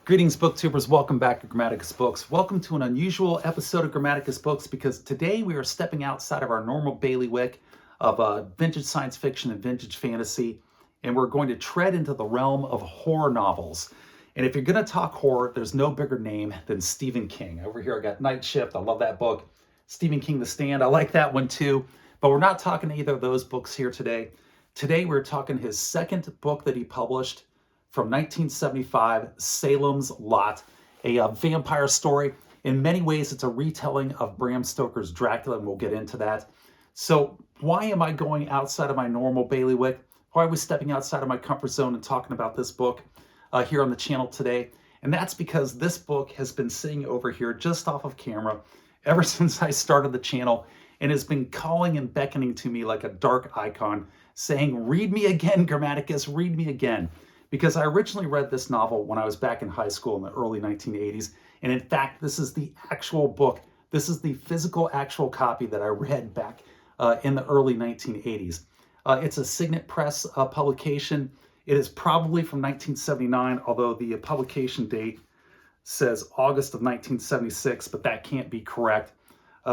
Greetings, booktubers. Welcome back to Grammaticus Books. Welcome to an unusual episode of Grammaticus Books because today we are stepping outside of our normal bailiwick of vintage science fiction and vintage fantasy, and we're going to tread into the realm of horror novels. And if you're going to talk horror, there's no bigger name than Stephen King. Over here I got Night Shift. I love that book. Stephen King, The Stand. I like that one too. But we're not talking either of those books here today. Today we're talking his second book that he published, from 1975, Salem's Lot, a vampire story. In many ways, it's a retelling of Bram Stoker's Dracula, and we'll get into that. So why am I going outside of my normal bailiwick? Why are we stepping outside of my comfort zone and talking about this book here on the channel today? And that's because this book has been sitting over here just off of camera ever since I started the channel and has been calling and beckoning to me like a dark icon, saying, read me again, Grammaticus, read me again. Because I originally read this novel when I was back in high school in the early 1980s. And in fact, this is the actual book. This is the physical actual copy that I read back in the early 1980s. It's a Signet Press publication. It is probably from 1979, although the publication date says August of 1976, but that can't be correct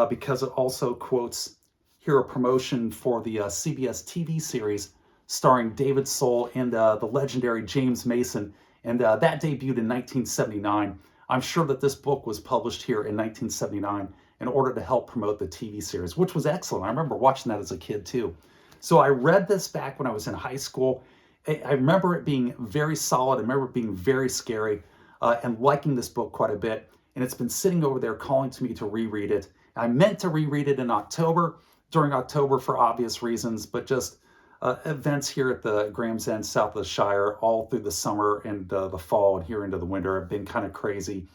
because it also quotes here a promotion for the CBS TV series starring David Soul and the legendary James Mason, and that debuted in 1979. I'm sure that this book was published here in 1979 in order to help promote the TV series, which was excellent. I remember watching that as a kid too. So I read this back when I was in high school. I remember it being very solid. I remember it being very scary and liking this book quite a bit. And it's been sitting over there calling to me to reread it. I meant to reread it in October, during October for obvious reasons, but just events here at the Graham's End, south of the Shire, all through the summer and the fall and here into the winter have been kind of crazy.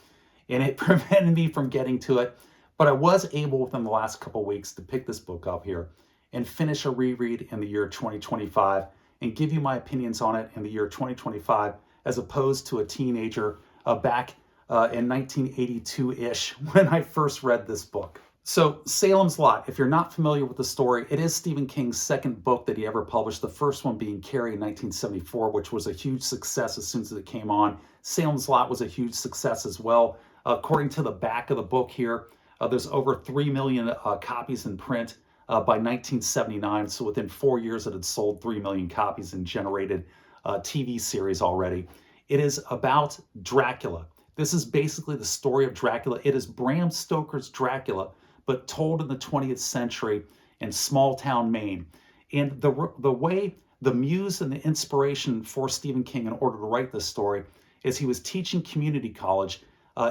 And it prevented me from getting to it. But I was able within the last couple of weeks to pick this book up here and finish a reread in the year 2025 and give you my opinions on it in the year 2025 as opposed to a teenager back in 1982-ish when I first read this book. So Salem's Lot, if you're not familiar with the story, it is Stephen King's second book that he ever published, the first one being Carrie in 1974, which was a huge success as soon as it came on. Salem's Lot was a huge success as well. According to the back of the book here, there's over 3 million copies in print by 1979. So within 4 years, it had sold 3 million copies and generated a TV series already. It is about Dracula. This is basically the story of Dracula. It is Bram Stoker's Dracula, but told in the 20th century in small town Maine. And the way the muse and the inspiration for Stephen King in order to write this story is he was teaching community college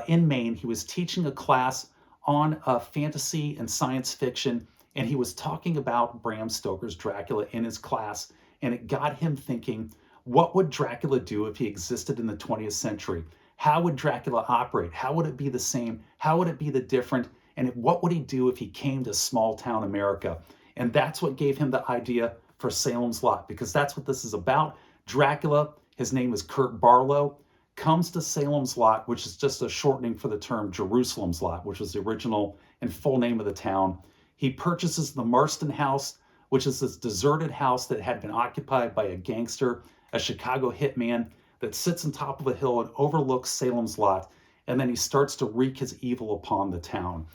in Maine. He was teaching a class on fantasy and science fiction, and he was talking about Bram Stoker's Dracula in his class, and it got him thinking, what would Dracula do if he existed in the 20th century? How would Dracula operate? How would it be the same? How would it be the different? And what would he do if he came to small town America? And that's what gave him the idea for Salem's Lot, because that's what this is about. Dracula, his name is Kurt Barlow, comes to Salem's Lot, which is just a shortening for the term Jerusalem's Lot, which was the original and full name of the town. He purchases the Marston House, which is this deserted house that had been occupied by a gangster, a Chicago hitman, that sits on top of a hill and overlooks Salem's Lot. And then he starts to wreak his evil upon the town.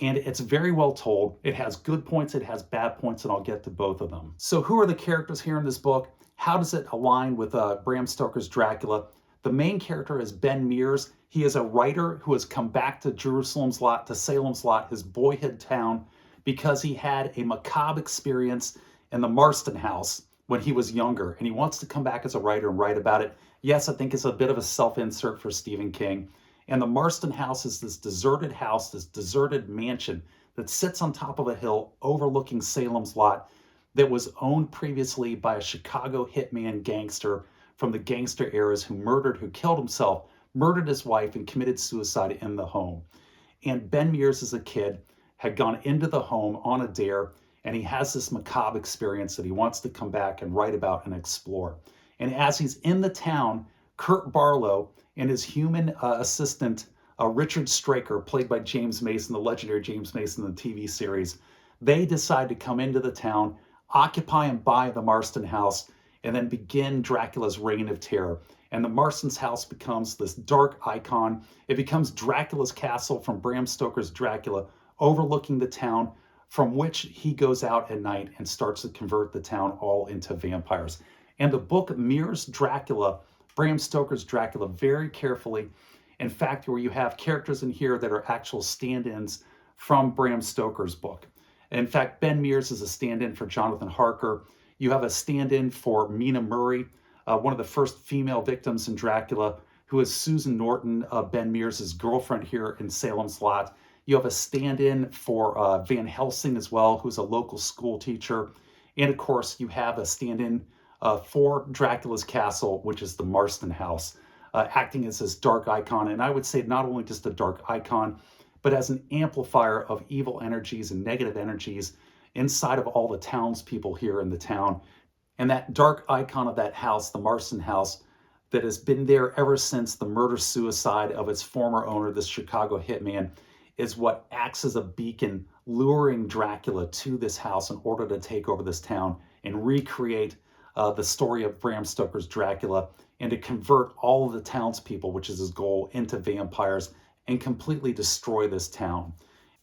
And it's very well told. It has good points, it has bad points, and I'll get to both of them. So who are the characters here in this book? How does it align with Bram Stoker's Dracula? The main character is Ben Mears. He is a writer who has come back to Jerusalem's Lot, to Salem's Lot, his boyhood town, because he had a macabre experience in the Marston House when he was younger. And he wants to come back as a writer and write about it. Yes, I think it's a bit of a self-insert for Stephen King. And the Marston House is this deserted house, this deserted mansion that sits on top of a hill overlooking Salem's Lot that was owned previously by a Chicago hitman gangster from the gangster eras who killed himself, murdered his wife, and committed suicide in the home. And Ben Mears, as a kid, had gone into the home on a dare, and he has this macabre experience that he wants to come back and write about and explore. And as he's in the town, Kurt Barlow and his human assistant, Richard Straker, played by James Mason, the legendary James Mason in the TV series, they decide to come into the town, occupy and buy the Marston House, and then begin Dracula's reign of terror. and the Marston's house becomes this dark icon. It becomes Dracula's castle from Bram Stoker's Dracula, overlooking the town from which he goes out at night and starts to convert the town all into vampires. And the book mirrors Dracula, Bram Stoker's Dracula, very carefully. In fact, where you have characters in here that are actual stand-ins from Bram Stoker's book. In fact, Ben Mears is a stand-in for Jonathan Harker. You have a stand-in for Mina Murray, one of the first female victims in Dracula, who is Susan Norton, Ben Mears' girlfriend here in Salem's Lot. You have a stand-in for Van Helsing as well, who's a local school teacher. And of course, you have a stand-in for Dracula's castle, which is the Marston house, acting as this dark icon. And I would say not only just a dark icon, but as an amplifier of evil energies and negative energies inside of all the townspeople here in the town. And that dark icon of that house, the Marston house, that has been there ever since the murder-suicide of its former owner, this Chicago hitman, is what acts as a beacon, luring Dracula to this house in order to take over this town and recreate the story of Bram Stoker's Dracula, and to convert all of the townspeople, which is his goal, into vampires and completely destroy this town.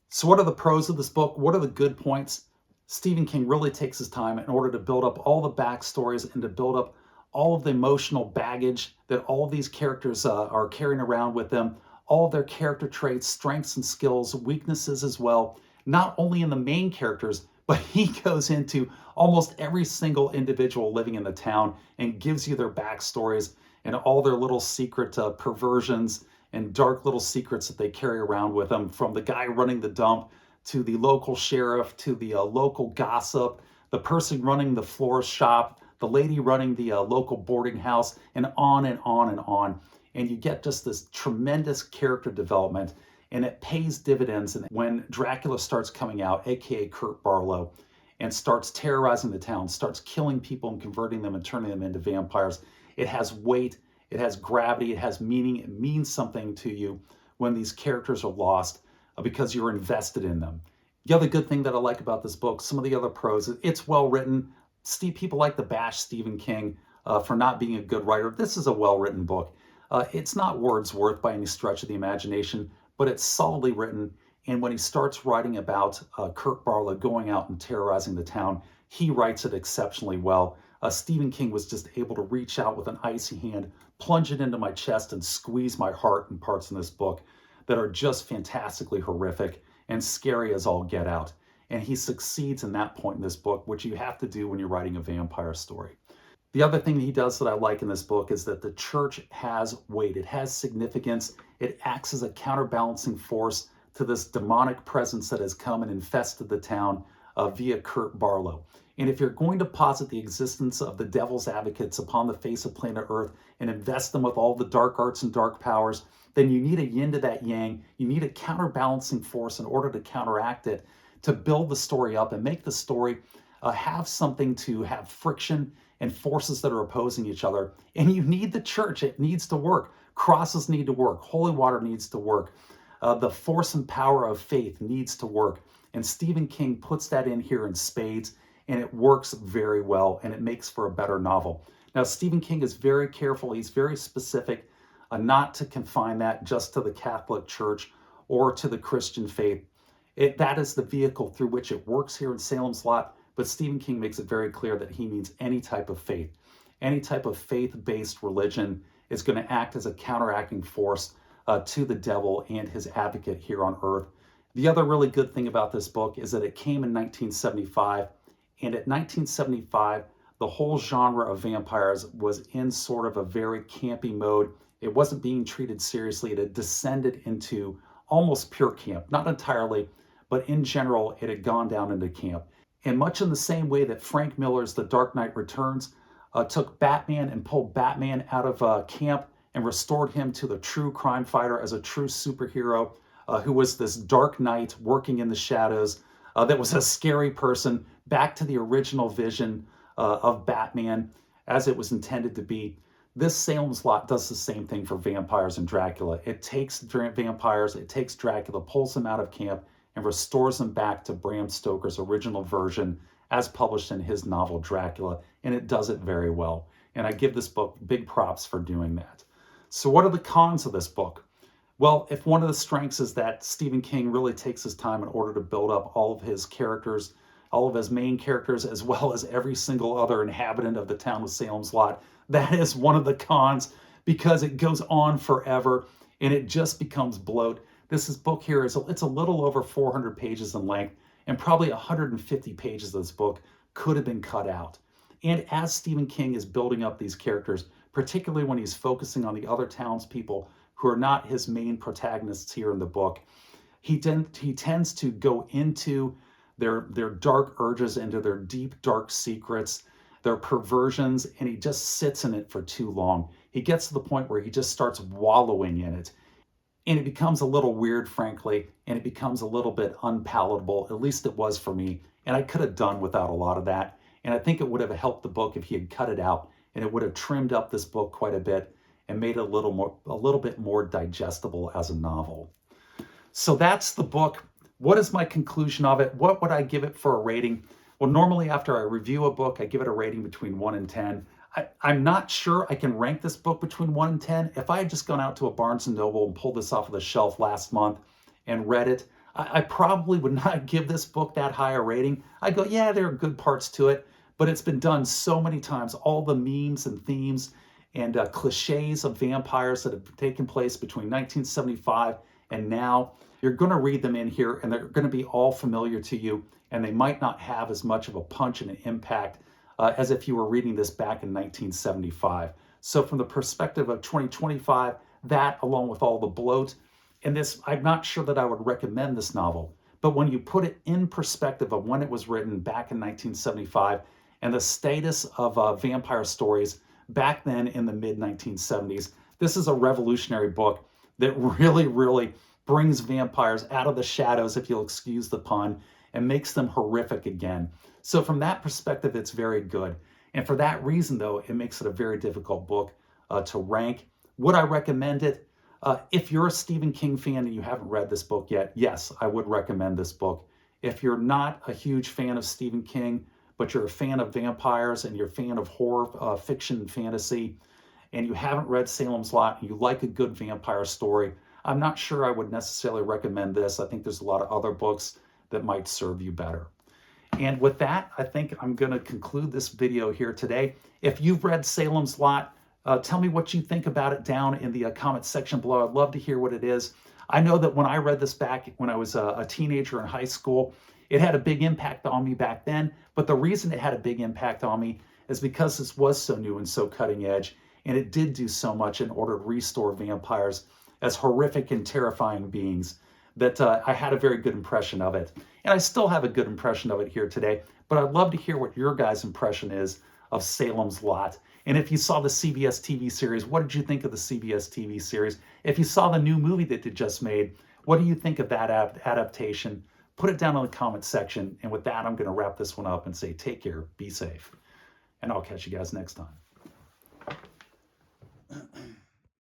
So what are the pros of this book? What are the good points? Stephen King really takes his time in order to build up all the backstories and to build up all of the emotional baggage that all of these characters are carrying around with them, all of their character traits, strengths and skills, weaknesses as well, not only in the main characters, but he goes into almost every single individual living in the town and gives you their backstories and all their little secret perversions and dark little secrets that they carry around with them, from the guy running the dump to the local sheriff to the local gossip, the person running the florist shop, the lady running the local boarding house, and on and on and on. And you get just this tremendous character development, and it pays dividends. And when Dracula starts coming out, aka Kurt Barlow, and starts terrorizing the town, starts killing people and converting them and turning them into vampires, it has weight, it has gravity, it has meaning. It means something to you when these characters are lost because you're invested in them. The other good thing that I like about this book, some of the other pros, it's well written. People like to bash Stephen King for not being a good writer. This is a well-written book. It's not Wordsworth by any stretch of the imagination, but it's solidly written. And when he starts writing about Kurt Barlow going out and terrorizing the town, he writes it exceptionally well. Stephen King was just able to reach out with an icy hand, plunge it into my chest, and squeeze my heart in parts in this book that are just fantastically horrific and scary as all get out. And he succeeds in that point in this book, which you have to do when you're writing a vampire story. The other thing he does that I like in this book is that the church has weight. It has significance. It acts as a counterbalancing force to this demonic presence that has come and infested the town via Kurt Barlow. And if you're going to posit the existence of the devil's advocates upon the face of planet Earth and invest them with all the dark arts and dark powers, then you need a yin to that yang. You need a counterbalancing force in order to counteract it, to build the story up and make the story have something to have friction and forces that are opposing each other. And you need the church. It needs to work. Crosses need to work. Holy water needs to work. The force and power of faith needs to work. And Stephen King puts that in here in spades, and it works very well, and it makes for a better novel. Now, Stephen King is very careful. He's very specific not to confine that just to the Catholic Church or to the Christian faith. That is the vehicle through which it works here in Salem's Lot, but Stephen King makes it very clear that he means any type of faith. Any type of faith-based religion is going to act as a counteracting force to the devil and his advocate here on earth. The other really good thing about this book is that it came in 1975, and at 1975, the whole genre of vampires was in sort of a very campy mode. It wasn't being treated seriously. It had descended into almost pure camp, not entirely, but in general, it had gone down into camp. And much in the same way that Frank Miller's The Dark Knight Returns took Batman and pulled Batman out of camp and restored him to the true crime fighter as a true superhero who was this dark knight working in the shadows, that was a scary person, back to the original vision of Batman as it was intended to be. This Salem's Lot does the same thing for vampires and Dracula. It takes vampires, it takes Dracula, pulls them out of camp, and restores them back to Bram Stoker's original version as published in his novel Dracula, and it does it very well. And I give this book big props for doing that. So what are the cons of this book? Well, if one of the strengths is that Stephen King really takes his time in order to build up all of his characters, all of his main characters, as well as every single other inhabitant of the town of Salem's Lot, that is one of the cons, because it goes on forever and it just becomes bloat. Book here it's a little over 400 pages in length, and probably 150 pages of this book could have been cut out. And as Stephen King is building up these characters, particularly when he's focusing on the other townspeople who are not his main protagonists here in the book, he tends to go into their dark urges, into their deep, dark secrets, their perversions, and he just sits in it for too long. He gets to the point where he just starts wallowing in it. And it becomes a little weird, frankly, and it becomes a little bit unpalatable. At least it was for me. And I could have done without a lot of that. And I think it would have helped the book if he had cut it out, and it would have trimmed up this book quite a bit and made it a little bit more digestible as a novel. So that's the book. What is my conclusion of it? What would I give it for a rating? Well, normally after I review a book, I give it a rating between 1 and 10. I'm not sure I can rank this book between 1 and 10. If I had just gone out to a Barnes & Noble and pulled this off of the shelf last month and read it, I probably would not give this book that high a rating. I'd go, yeah, there are good parts to it, but it's been done so many times. All the memes and themes and cliches of vampires that have taken place between 1975 and now, you're going to read them in here, and they're going to be all familiar to you, and they might not have as much of a punch and an impact as if you were reading this back in 1975. So from the perspective of 2025, that along with all the bloat, and this, I'm not sure that I would recommend this novel, but when you put it in perspective of when it was written back in 1975 and the status of vampire stories back then in the mid-1970s, this is a revolutionary book that really, really brings vampires out of the shadows, if you'll excuse the pun, and makes them horrific again. So from that perspective, it's very good. And for that reason, though, it makes it a very difficult book to rank. Would I recommend it? If you're a Stephen King fan and you haven't read this book yet, yes, I would recommend this book. If you're not a huge fan of Stephen King, but you're a fan of vampires and you're a fan of horror, fiction, and fantasy, and you haven't read Salem's Lot and you like a good vampire story, I'm not sure I would necessarily recommend this. I think there's a lot of other books that might serve you better. And with that, I think I'm going to conclude this video here today. If you've read Salem's Lot, tell me what you think about it down in the comment section below. I'd love to hear what it is. I know that when I read this back when I was a teenager in high school, it had a big impact on me back then. But the reason it had a big impact on me is because this was so new and so cutting edge, and it did do so much in order to restore vampires as horrific and terrifying beings, that I had a very good impression of it. And I still have a good impression of it here today, but I'd love to hear what your guys' impression is of Salem's Lot. And if you saw the CBS TV series, what did you think of the CBS TV series? If you saw the new movie that they just made, what do you think of that adaptation? Put it down in the comment section. And with that, I'm going to wrap this one up and say take care, be safe, and I'll catch you guys next time.